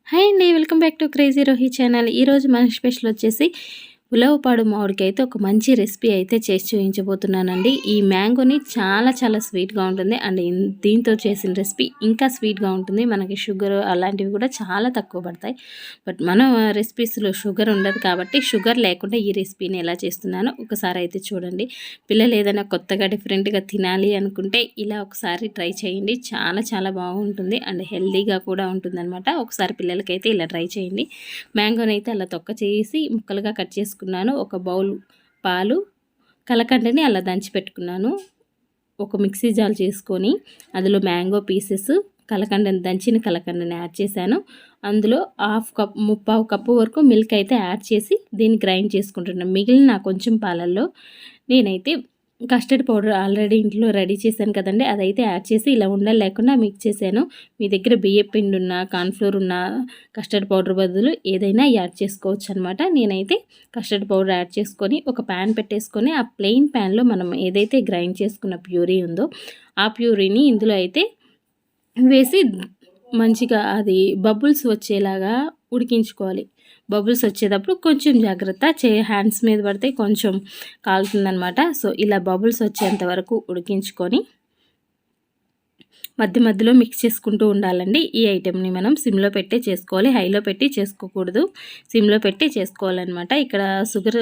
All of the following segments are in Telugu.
హాయ్ అండి, welcome back to crazy Rohi channel. ఈరోజు మన స్పెషల్ వచ్చేసి ఉలవపాడు మామిడికి అయితే ఒక మంచి రెసిపీ అయితే చేసి చూపించబోతున్నానండి. ఈ మ్యాంగోని చాలా చాలా స్వీట్గా ఉంటుంది అండ్ దీంతో చేసిన రెసిపీ ఇంకా స్వీట్గా ఉంటుంది. మనకి షుగర్ అలాంటివి కూడా చాలా తక్కువ పడతాయి. బట్ మన రెసిపీస్లో షుగర్ ఉండదు కాబట్టి షుగర్ లేకుండా ఈ రెసిపీని ఎలా చేస్తున్నానో ఒకసారి అయితే చూడండి. పిల్లలు ఏదైనా కొత్తగా డిఫరెంట్గా తినాలి అనుకుంటే ఇలా ఒకసారి ట్రై చేయండి. చాలా చాలా బాగుంటుంది అండ్ హెల్దీగా కూడా ఉంటుంది అనమాట. ఒకసారి పిల్లలకైతే ఇలా ట్రై చేయండి. మ్యాంగోని అయితే అలా తొక్క చేసి ముక్కలుగా కట్ చేసుకున్నాను. ఒక బౌల్ పాలు, కలకండని అలా దంచి పెట్టుకున్నాను. ఒక మిక్సీ జార్ చేసుకొని అందులో మ్యాంగో పీసెస్, కలకండని దంచిన కలకండని యాడ్ చేశాను. అందులో ముప్పావు కప్పు వరకు మిల్క్ అయితే యాడ్ చేసి దీన్ని గ్రైండ్ చేసుకుంటున్నాను. మిగిలిన కొంచెం పాలల్లో నేనైతే కస్టర్డ్ పౌడర్ ఆల్రెడీ ఇంట్లో రెడీ చేశాను కదండి, అదైతే యాడ్ చేసి ఇలా ఉండలు లేకుండా మిక్స్ చేశాను. మీ దగ్గర బియ్యం పిండి ఉన్న, కార్న్ఫ్లోర్ ఉన్న, కస్టర్డ్ పౌడర్ బదులు ఏదైనా యాడ్ చేసుకోవచ్చు అనమాట. నేనైతే కస్టర్డ్ పౌడర్ యాడ్ చేసుకొని ఒక ప్యాన్ పెట్టేసుకొని ఆ ప్లెయిన్ ప్యాన్లో మనం ఏదైతే గ్రైండ్ చేసుకున్న ప్యూరీ ఉందో ఆ ప్యూరీని ఇందులో అయితే వేసి మంచిగా అది బబుల్స్ వచ్చేలాగా ఉడికించుకోవాలి. బబుల్స్ వచ్చేటప్పుడు కొంచెం జాగ్రత్త, హ్యాండ్స్ మీద పడితే కొంచెం కాలుతుందనమాట. సో ఇలా బబుల్స్ వచ్చేంత వరకు ఉడికించుకొని మధ్య మధ్యలో మిక్స్ చేసుకుంటూ ఉండాలండి. ఈ ఐటెంని మనం సిమ్లో పెట్టి చేసుకోవాలి, హైలో పెట్టి చేసుకోకూడదు, సిమ్లో పెట్టి చేసుకోవాలన్నమాట. ఇక్కడ షుగర్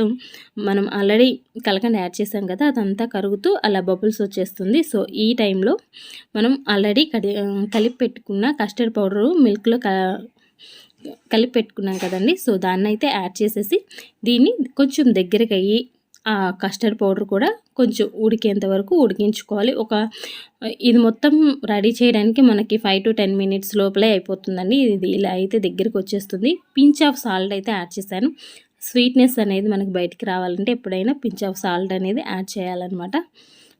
మనం ఆల్రెడీ కలకండ యాడ్ చేసాం కదా, అదంతా కరుగుతూ అలా బబుల్స్ వచ్చేస్తుంది. సో ఈ టైంలో మనం ఆల్రెడీ కలిపి పెట్టుకున్న కస్టర్డ్ పౌడరు మిల్క్లో కలిపి పెట్టుకున్నాం కదండి. సో దాన్ని అయితే యాడ్ చేసేసి దీన్ని కొంచెం దగ్గరికి అయ్యి ఆ కస్టర్డ్ పౌడర్ కూడా కొంచెం ఉడికేంత వరకు ఉడికించుకోవాలి. ఇది మొత్తం రెడీ చేయడానికి మనకి 5 to 10 minutes లోపలే అయిపోతుందండి. ఇది ఇలా అయితే దగ్గరికి వచ్చేస్తుంది. పించ్ ఆఫ్ సాల్ట్ అయితే యాడ్ చేశాను. స్వీట్నెస్ అనేది మనకి బయటికి రావాలంటే ఎప్పుడైనా పించ్ ఆఫ్ సాల్ట్ అనేది యాడ్ చేయాలన్నమాట.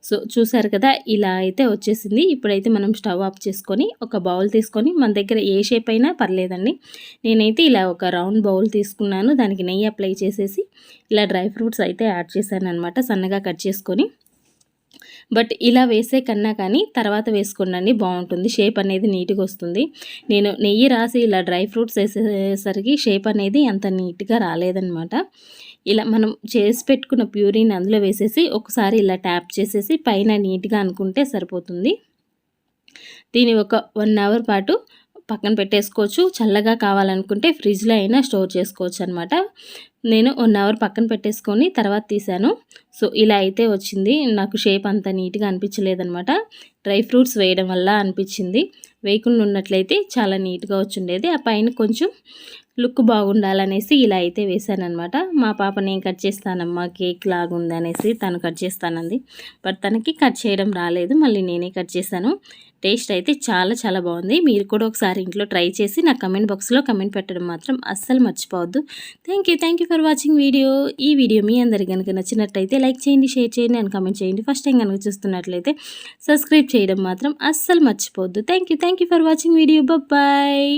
సో చూసారు కదా, ఇలా అయితే వచ్చేసింది. ఇప్పుడైతే మనం స్టవ్ ఆఫ్ చేసుకొని ఒక బౌల్ తీసుకొని, మన దగ్గర ఏ షేప్ అయినా పర్లేదండి. నేనైతే ఇలా ఒక రౌండ్ బౌల్ తీసుకున్నాను. దానికి నెయ్యి అప్లై చేసేసి ఇలా డ్రై ఫ్రూట్స్ అయితే యాడ్ చేశాను అనమాట, సన్నగా కట్ చేసుకొని. బట్ ఇలా వేసే కన్నా కానీ తర్వాత వేసుకోండి, బాగుంటుంది. షేప్ అనేది నీట్గా వస్తుంది. నేను నెయ్యి రాసి ఇలా డ్రై ఫ్రూట్స్ వేసేసరికి షేప్ అనేది అంత నీట్గా రాలేదనమాట. ఇలా మనం చేసి పెట్టుకున్న ప్యూరీని అందులో వేసేసి ఒకసారి ఇలా ట్యాప్ చేసేసి పైన నీట్గా అనుకుంటే సరిపోతుంది. దీన్ని ఒక 1 hour పాటు పక్కన పెట్టేసుకోవచ్చు. చల్లగా కావాలనుకుంటే ఫ్రిడ్జ్లో అయినా స్టోర్ చేసుకోవచ్చు అనమాట. నేను 1 hour పక్కన పెట్టేసుకొని తర్వాత తీసాను. సో ఇలా అయితే వచ్చింది. నాకు షేప్ అంత నీట్గా అనిపించలేదనమాట. డ్రై ఫ్రూట్స్ వేయడం వల్ల అనిపించింది. వేయకుండా ఉన్నట్లయితే చాలా నీట్గా వచ్చిండేది. ఆ పైన కొంచెం లుక్ బాగుండాలనేసి ఇలా అయితే వేసానమాట. మా పాప నేను కట్ చేస్తానమ్మా, కేక్ లాగా ఉందనేసి తను కట్ చేస్తానంది. బట్ తనకి కట్ చేయడం రాలేదు, మళ్ళీ నేనే కట్ చేశాను. టేస్ట్ అయితే చాలా చాలా బాగుంది. మీరు కూడా ఒకసారి ఇంట్లో ట్రై చేసి నా కమెంట్ బాక్స్లో కమెంట్ పెట్టడం మాత్రం అస్సలు మర్చిపోవద్దు. Thank you for watching video. ఈ వీడియో మీ అందరికి కనుక నచ్చినట్టయితే లైక్ చేయండి, షేర్ చేయండి అండ్ కమెంట్ చేయండి. ఫస్ట్ టైం కనుక చూస్తున్నట్లయితే సబ్స్క్రైబ్ చేయడం మాత్రం అస్సలు మర్చిపోవద్దు. Thank you for watching video. Bye.